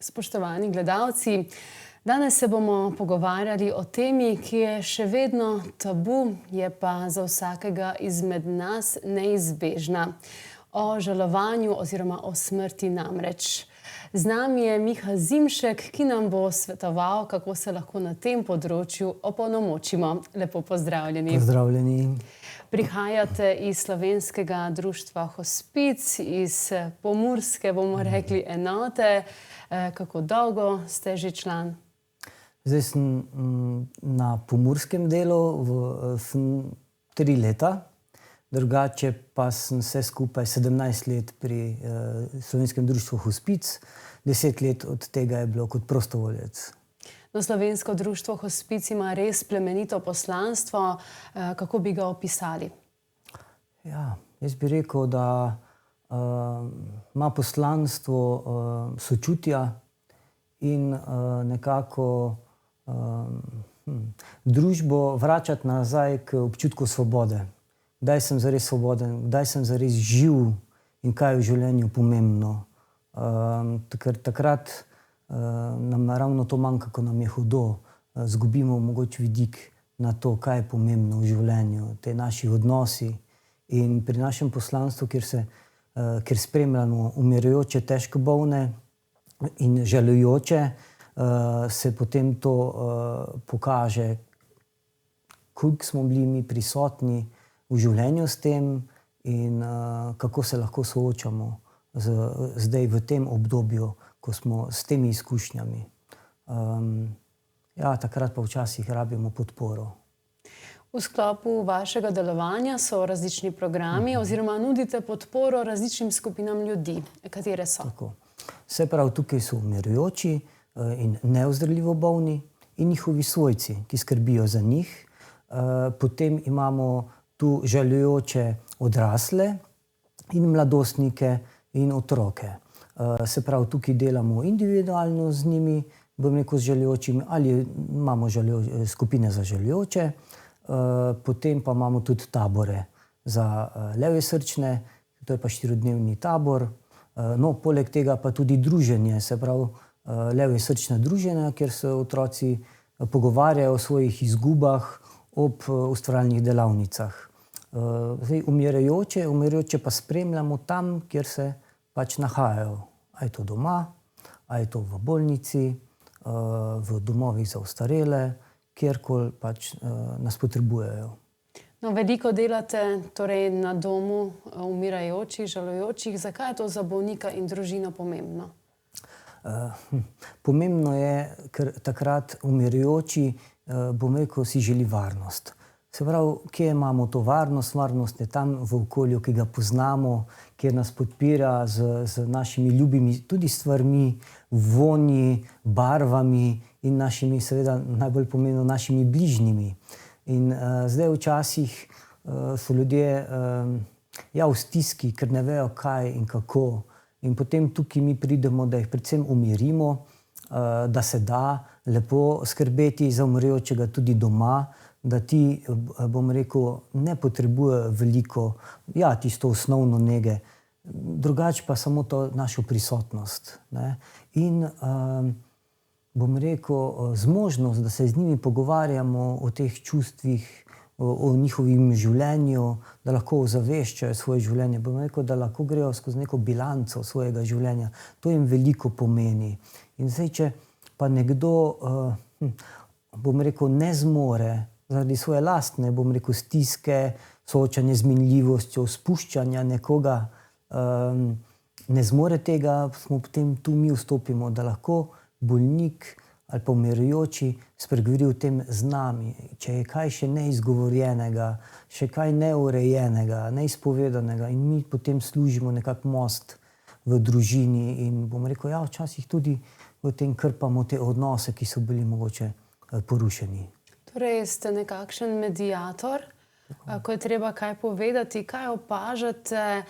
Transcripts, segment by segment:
Spoštovani gledalci, danes se bomo pogovarjali o temi, ki je še vedno tabu, je pa za vsakega izmed nas neizbežna. O žalovanju oziroma o smrti namreč. Z nami je Miha Zimšek, ki nam bo svetoval, kako se lahko na tem področju opolnomočimo. Lepo pozdravljeni. Pozdravljeni. Prihajate iz Slovenskega društva Hospic, iz pomurske, bomo rekli, enote. Kako dolgo ste že član? Zdaj sem na pomurskem delu sem 3 leta, drugače pa sem vse skupaj 17 let pri Slovenskem društvu Hospic, 10 let od tega je bilo kot prostovoljec. No, Slovensko društvo Hospic ima res plemenito poslanstvo. Kako bi ga opisali? Ja, jaz bi rekel, da ima poslanstvo sočutja in nekako družbo vračati nazaj k občutku svobode. Kdaj sem zares svoboden, kdaj sem zares živ in kaj je v življenju pomembno. Ker takrat nam ravno to manjka, ko nam je hudo. Zgubimo mogoče vidik na to, kaj je pomembno v življenju, te naši odnosi. In pri našem poslanstvu, kjer spremljamo umirajoče, težko bolne in žalujoče, se potem to pokaže, koliko smo bili mi prisotni v življenju s tem in kako se lahko soočamo zdaj v tem obdobju, ko smo s temi izkušnjami. Ja, takrat pa včasih rabimo podporo. V sklopu vašega delovanja so različni programi oziroma nudite podporo različnim skupinam ljudi. Katere so? Tako. Se pravi, tukaj so umirajoči in neozdravljivo bolni in njihovi svojci, ki skrbijo za njih. Potem imamo tu žalujoče odrasle in mladostnike in otroke. Se pravi, tukaj delamo individualno z njimi, bom rekel, z žalujočimi, ali imamo skupine za žalujoče. Potem pa imamo tudi tabore za leve srčne, to je pa 4-dnevni tabor. No, poleg tega pa tudi druženje, se pravi leve srčna druženja, kjer se otroci pogovarjajo o svojih izgubah ob ustvarjalnih delavnicah. Zdaj, umirajoče pa spremljamo tam, kjer se pač nahajajo. A je to doma, a je to v bolnici, v domovih za ostarele, kjerkoli pač nas potrebujejo. No, veliko delate torej na domu umirajočih, žalujočih. Zakaj je to za bolnika in družino pomembno? Pomembno je, ker takrat umirajoči, bom rekel, si želi varnost. Se pravi, kje imamo to varnost? Varnost je tam v okolju, ki ga poznamo, kjer nas podpira z našimi ljubimi tudi stvarmi, vonji, barvami in našimi, seveda najbolj pomembno, našimi bližnjimi. In zdaj včasih so ljudje v stiski, ker ne vejo kaj in kako. In potem tukaj mi pridemo, da jih predvsem umirimo, da se da lepo skrbeti za umirajočega tudi doma, da ti, bom rekel, ne potrebujejo veliko, tisto osnovno nege, drugače pa samo to našo prisotnost. In bom rekel, zmožnost, da se z njimi pogovarjamo o teh čustvih, o njihovim življenju, da lahko ozaveščajo svoje življenje. Bom rekel, da lahko grejo skozi neko bilanco svojega življenja. To jim veliko pomeni. In zdaj, če pa nekdo, bom rekel, ne zmore zaradi svoje lastne, bom rekel, stiske, soočanje z minljivostjo, spuščanja nekoga, ne zmore tega, smo potem tu mi vstopimo, da lahko bolnik ali pa umirajoči spregovori o tem z nami. Če je kaj še neizgovorjenega, še kaj neurejenega, neizpovedanega, in mi potem služimo nekako most v družini in bom rekel, včasih tudi v tem krpamo te odnose, ki so bili mogoče porušeni. Torej ste nekakšen mediator, ko je treba kaj povedati, kaj opažate.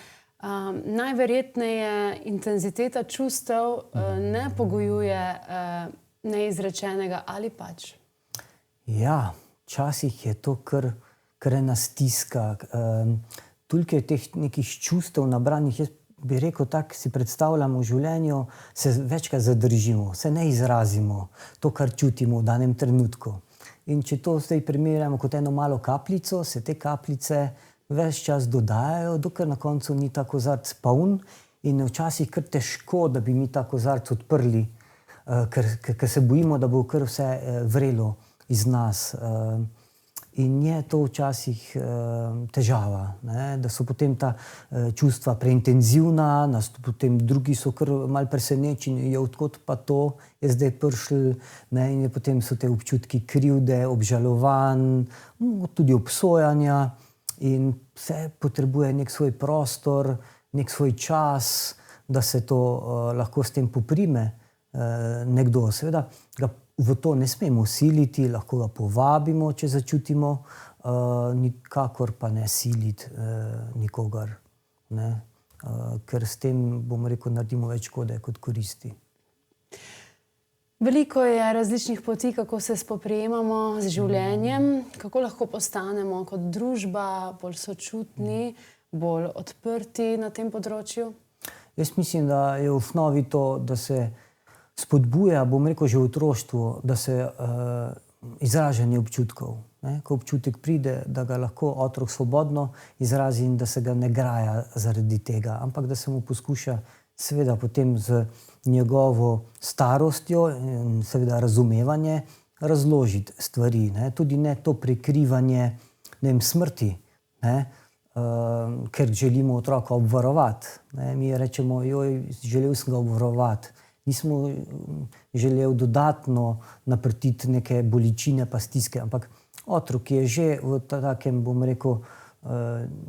Najverjetneje intenziteta čustev ne pogojuje neizrečenega, ali pač? Ja, včasih je to kar ena stiska. Toliko je teh nekih čustev nabranih. Jaz bi rekel, tako si predstavljamo v življenju, se večkrat zadržimo, se ne izrazimo to, kar čutimo v danem trenutku. In če to zdaj primerjamo kot eno malo kapljico, se te kapljice ves čas dodajajo, dokler na koncu ni ta kozarc poln in včasih kar težko, da bi mi ta kozarc odprli, ker se bojimo, da bo kar vse vrelo iz nas. In je to včasih težava, ne? Da so potem ta čustva preintenzivna, potem drugi so kar malo presenečeni, odkot pa to je zdaj prišlo, ne? In potem so te občutki krivde, obžalovanj, tudi obsojanja in vse potrebuje nek svoj prostor, nek svoj čas, da se to lahko s tem poprime nekdo. Seveda ga v to ne smemo siliti, lahko ga povabimo, če začutimo, nikakor pa ne siliti nikogar, ne? Ker s tem, bom rekel, naredimo več škode kot koristi. Veliko je različnih poti, kako se spoprijemamo z življenjem, kako lahko postanemo kot družba bolj sočutni, bolj odprti na tem področju. Jaz mislim, da je v osnovi to, da se spodbuja, bom rekel, že v otroštvu, da se izražanje občutkov. Ne? Ko občutek pride, da ga lahko otrok svobodno izrazi in da se ga ne graja zaradi tega, ampak da se mu poskuša seveda potem z njegovo starostjo in seveda razumevanje razložiti stvari. Ne? Tudi ne to prikrivanje, ne vem, smrti, ne? Ker želimo otroka obvarovati. Ne? Mi rečemo, joj, želel sem ga obvarovati. Nismo želeli dodatno naprtiti neke bolečine pa stiske, ampak otrok je že v takem, bom rekel,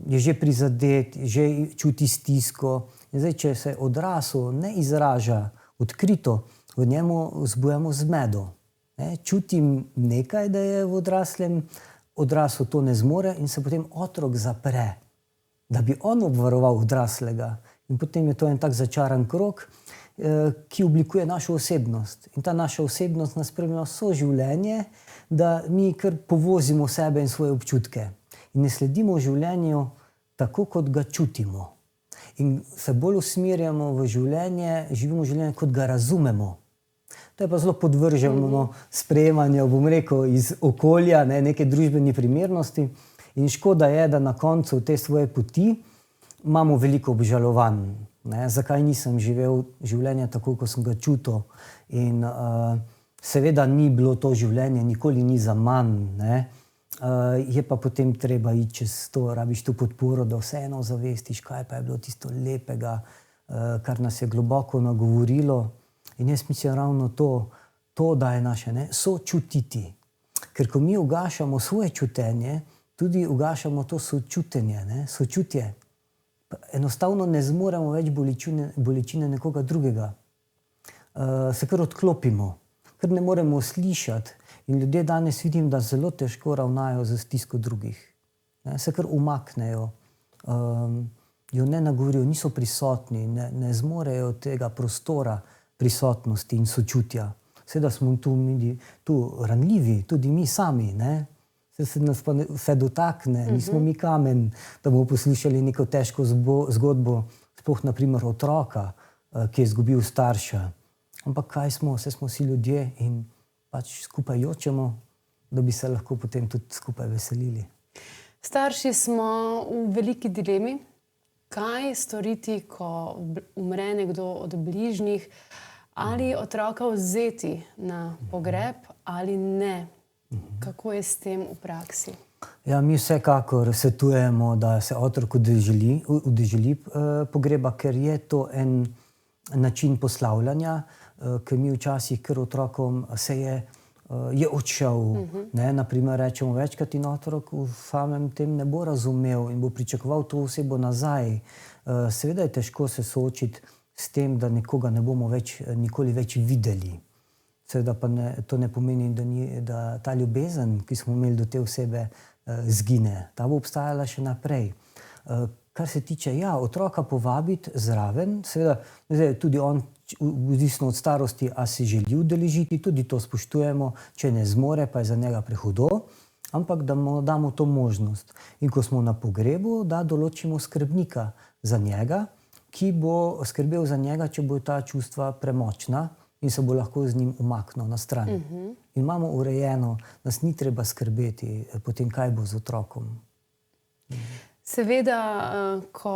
je že prizadet, že čuti stisko. In zdaj, če se odrasel ne izraža odkrito, v njemu vzbujamo zmedo. Ne? Čutim nekaj, da je v odraslem, odrasel to ne zmore in se potem otrok zapre, da bi on obvaroval odraslega. In potem je to en tak začaran krog, ki oblikuje našo osebnost. In ta naša osebnost nas spremlja vso življenje, da mi kar povozimo sebe in svoje občutke. In ne sledimo življenju tako, kot ga čutimo. In se bolj usmerjamo v življenje, živimo življenje, kot ga razumemo. To je pa zelo podvrženo sprejemanju, bom rekel, iz okolja, ne, neke družbene primernosti. In škoda je, da na koncu te svoje poti imamo veliko obžalovanj. Ne, zakaj nisem živel življenje tako, kot sem ga čutil. In seveda ni bilo to življenje, nikoli ni za manj. Ne. Je pa potem treba iti čez to, rabiš to podporo, da vseeno zavestiš, kaj pa je bilo tisto lepega, kar nas je globoko nagovorilo. In jaz mislim ravno to da je naše, ne, sočutiti. Ker ko mi ugašamo svoje čutenje, tudi ugašamo to sočutenje, ne, sočutje. Enostavno ne zmoremo več bolečine nekoga drugega. Se kar odklopimo, ker ne moremo slišati. In ljudje danes vidim, da zelo težko ravnajo z stisko drugih. Ne, se kar umaknejo, jo ne nagovorijo, niso prisotni, ne zmorejo tega prostora prisotnosti in sočutja. Seveda smo tu ranljivi, tudi mi sami, ne? Se nas pa vse dotakne, nismo mi kamen, da bomo poslušali neko težko zgodbo, sploh naprimer otroka, ki je izgubil starša. Ampak kaj smo, vse smo si ljudje in pač skupaj jočemo, da bi se lahko potem tudi skupaj veselili. Starši smo v veliki dilemi, kaj storiti, ko umre nekdo od bližnjih, ali otroka vzeti na pogreb ali ne. Kako je s tem v praksi? Ja, mi vsekakor svetujemo, da se otrok udeleži pogreba, ker je to en način poslavljanja, ker mi včasih kar otrokom je odšel. Ne? Naprimer rečemo večkrat in otrok v samem tem ne bo razumel in bo pričakoval to osebo nazaj. Seveda je težko se soočiti s tem, da nekoga ne bomo nikoli več videli. Seveda pa to ne pomeni, da ta ljubezen, ki smo imeli do te osebe, zgine. Ta bo obstajala še naprej. Kar se tiče, otroka povabiti zraven, seveda tudi on, odvisno od starosti, a se želi udeležiti, tudi to spoštujemo, če ne zmore, pa je za njega prehudo, ampak da mu damo to možnost. In ko smo na pogrebu, da določimo skrbnika za njega, ki bo skrbel za njega, če bo ta čustva premočna in se bo lahko z njim umaknil na stran. In imamo urejeno, nas ni treba skrbeti potem, kaj bo z otrokom. Seveda, ko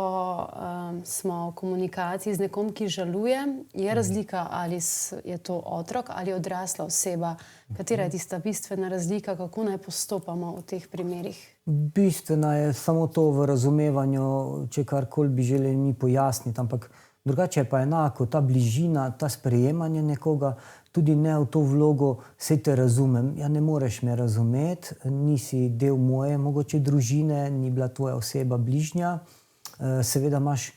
smo v komunikaciji z nekom, ki žaluje, je razlika, ali je to otrok ali odrasla oseba. Katera je tista bistvena razlika, kako naj postopamo v teh primerih? Bistvena je samo to v razumevanju, če karkoli bi želeli mi pojasniti, ampak drugače je pa enako, ta bližina, ta sprejemanje nekoga, tudi ne v to vlogo, saj te razumem. Ja, ne moreš me razumeti, nisi del moje mogoče družine, ni bila tvoja oseba bližnja. Seveda imaš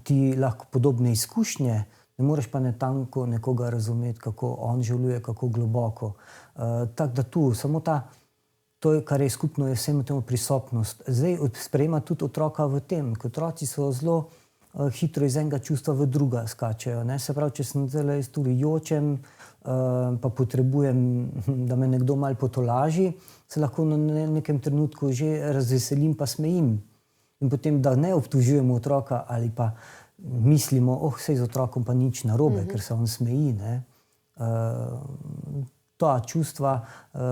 ti lahko podobne izkušnje, ne moreš pa natanko nekoga razumeti, kako on žaluje, kako globoko. Tako da tu, samo to, kar je skupno, je vsem temu prisotnost. Zdaj sprejema tudi otroka v tem, ker otroci so zelo hitro iz enega čustva v druga skačejo. Se pravi, če sem zdaj tudi jočem, pa potrebujem, da me nekdo malo potolaži, se lahko na nekem trenutku že razveselim pa smejim. In potem, da ne obtožujemo otroka ali pa mislimo, sej z otrokom pa nič narobe, ker se on smeji. Ta čustva,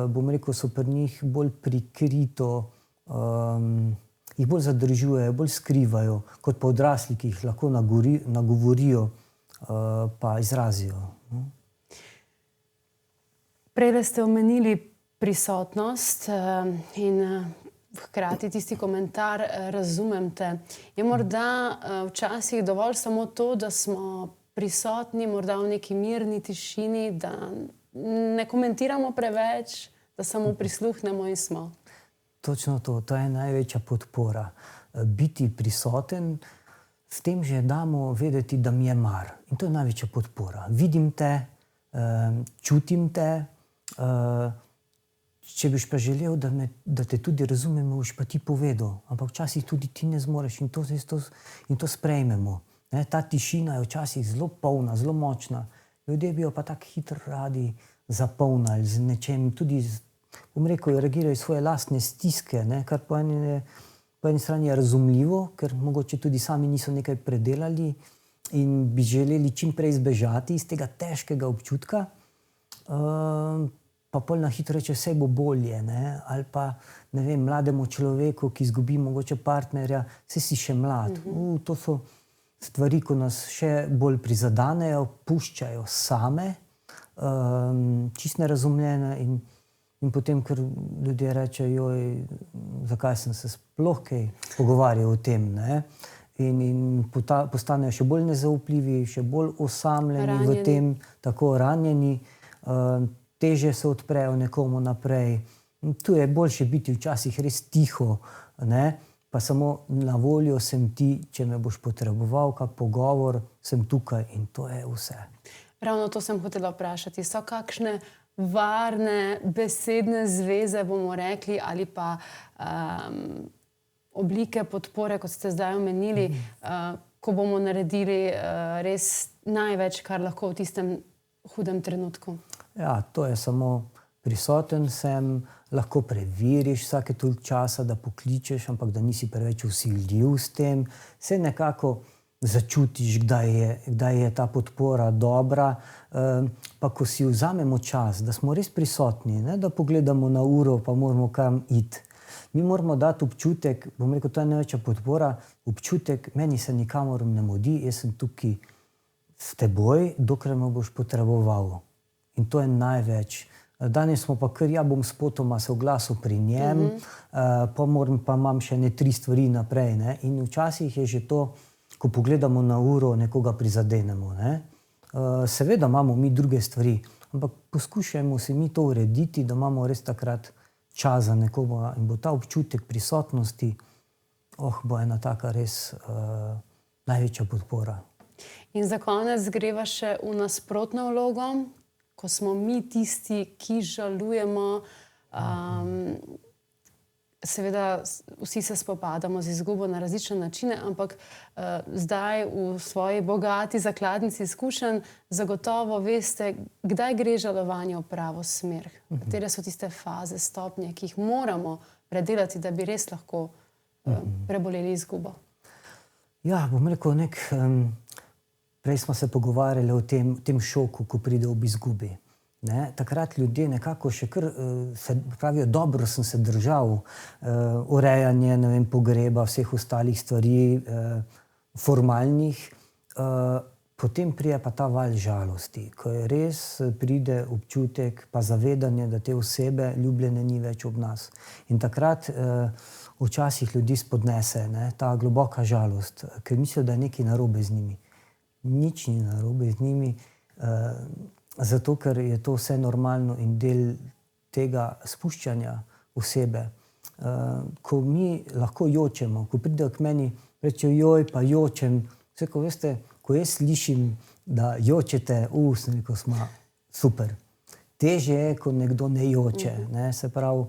bom rekel, so pri njih bolj prikrito, jih bolj zadržujejo, bolj skrivajo, kot pa odrasli, ki jih lahko nagovorijo pa izrazijo. Prej ste omenili prisotnost in hkrati tisti komentar razumem te. Je morda včasih dovolj samo to, da smo prisotni, morda v neki mirni tišini, da ne komentiramo preveč, da samo prisluhnemo in smo? Točno to, to je največja podpora. Biti prisoten, s tem že damo vedeti, da mi je mar. In to je največja podpora. Vidim te, čutim te, če biš pa želel, da te tudi razumemo, boš pa ti povedal. Ampak včasih tudi ti ne zmoreš in to sprejmemo. Ta tišina je včasih zelo polna, zelo močna. Ljudje bi jo pa tako hitro radi zapolnili z nečem, tudi bom rekel, reagirajo svoje lastne stiske, kar po eni strani je razumljivo, ker mogoče tudi sami niso nekaj predelali in bi želeli čim prej zbežati iz tega težkega občutka, pa pol na hitro reče, vse bo bolje, ali pa, ne vem, mlademu človeku, ki izgubi mogoče partnerja, saj si še mlad. To so stvari, ko nas še bolj prizadanejo, puščajo same, čisto nerazumljene in potem, ker ljudje rečejo, zakaj sem se sploh kaj pogovarjal o tem, in postanejo še bolj nezaupljivi, še bolj osamljeni v tem, tako ranjeni, teže se odprejo nekomu naprej. Tu je boljše biti včasih res tiho, pa samo na voljo sem ti, če me boš potreboval, kak pogovor, sem tukaj in to je vse. Ravno to sem hotela vprašati. So kakšne varne besedne zveze, bomo rekli, ali pa oblike podpore, kot ste zdaj omenili, ko bomo naredili res največ, kar lahko v tistem hudem trenutku? Ja, to je samo prisoten sem, lahko preveriš vsake toliko časa, da pokličeš, ampak da nisi preveč vsiljiv s tem. Se nekako začutiš, kdaj je ta podpora dobra, pa ko si vzamemo čas, da smo res prisotni, da pogledamo na uro, pa moramo kam iti. Mi moramo dati občutek, bom rekel, to je največja podpora, občutek, meni se nikamor ne mudi, jaz sem tukaj s teboj, dokler me boš potreboval. In to je največ. Danes smo pa kar, bom spotoma se oglasil pri njem, pa imam še 3 stvari naprej. In včasih je že to, ko pogledamo na uro, nekoga prizadenemo. Seveda imamo mi druge stvari, ampak poskušajmo si mi to urediti, da imamo res takrat čas za nekoga in bo ta občutek prisotnosti, bo ena taka res največja podpora. In za konec greva še v nasprotno vlogo, ko smo mi tisti, ki žalujemo. Seveda vsi se spopadamo z izgubo na različne načine, ampak zdaj v svoji bogati zakladnici izkušenj zagotovo veste, kdaj gre žalovanje v pravo smer. Katere so tiste faze, stopnje, ki jih moramo predelati, da bi res lahko preboleli izgubo? Ja, bom rekel, prej smo se pogovarjali o tem šoku, ko pride ob izgubi. Ne? Takrat ljudje nekako še kar se pravijo, dobro sem se držal, urejanje, ne vem, pogreba, vseh ostalih stvari, formalnih. Potem pride pa ta val žalosti, ko je res pride občutek pa zavedanje, da te osebe ljubljene ni več ob nas. In takrat včasih ljudi spodnese, ne, ta globoka žalost, ker mislijo, da je nekaj narobe z njimi. Nič ni narobe z njimi, zato ker je to vse normalno in del tega spuščanja osebe. Ko mi lahko jočemo, ko pridejo k meni, rečejo joj, pa jočem. Vse, ko veste, ko jaz slišim, da jočete, sem rekel, sma super. Težje je, ko nekdo ne joče, ne, se pravi,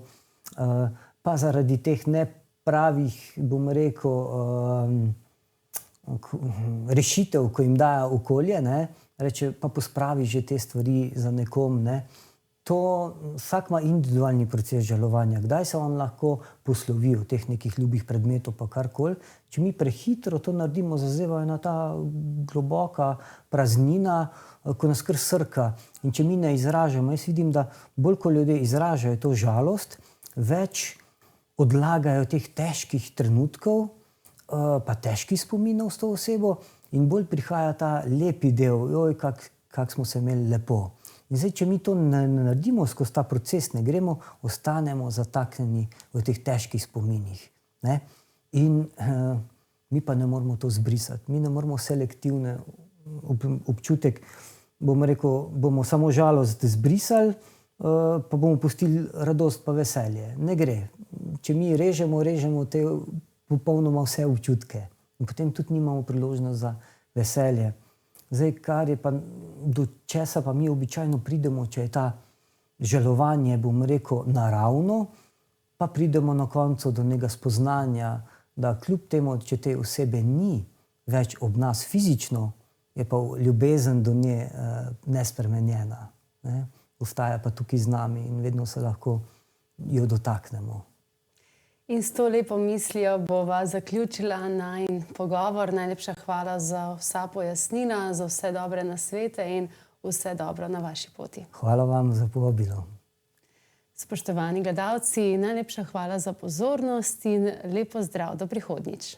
pa zaradi teh nepravih, bom rekel, rešitev, ko jim daje okolje, ne, reče, pa pospravi že te stvari za nekom, ne. To vsak ima individualni proces žalovanja. Kdaj se on lahko poslovi od teh nekih ljubih predmetov pa karkoli. Če mi prehitro to naredimo, zazeva ena ta globoka praznina, ko nas kar srka. In če mi ne izražamo, jaz vidim, da bolj ko ljudje izražajo to žalost, več odlagajo teh težkih trenutkov, pa težkih spominov s to osebo in bolj prihaja ta lepi del, joj, kak smo se imeli lepo. In zdaj, če mi to ne naredimo skozi ta proces, ne gremo, ostanemo zataknjeni v teh težkih spominih. Ne? In mi pa ne moramo to zbrisati. Mi ne moramo selektivne občutek, bom rekel, bomo samo žalost zbrisali, pa bomo pustili radost pa veselje. Ne gre. Če mi režemo te popolnoma vse občutke. In potem tudi nimamo priložnost za veselje. Zdaj, kar je pa, do česa pa mi običajno pridemo, če je ta žalovanje, bom rekel, naravno, pa pridemo na koncu do nekega spoznanja, da kljub temu, če te osebe ni več ob nas fizično, je pa ljubezen do nje nespremenjena. Ne? Ostaja pa tukaj z nami in vedno se lahko jo dotaknemo. In s to lepo mislijo bova zaključila najin pogovor. Najlepša hvala za vsa pojasnila, za vse dobre nasvete in vse dobro na vaši poti. Hvala vam za povabilo. Spoštovani gledalci, najlepša hvala za pozornost in lep pozdrav do prihodnjič.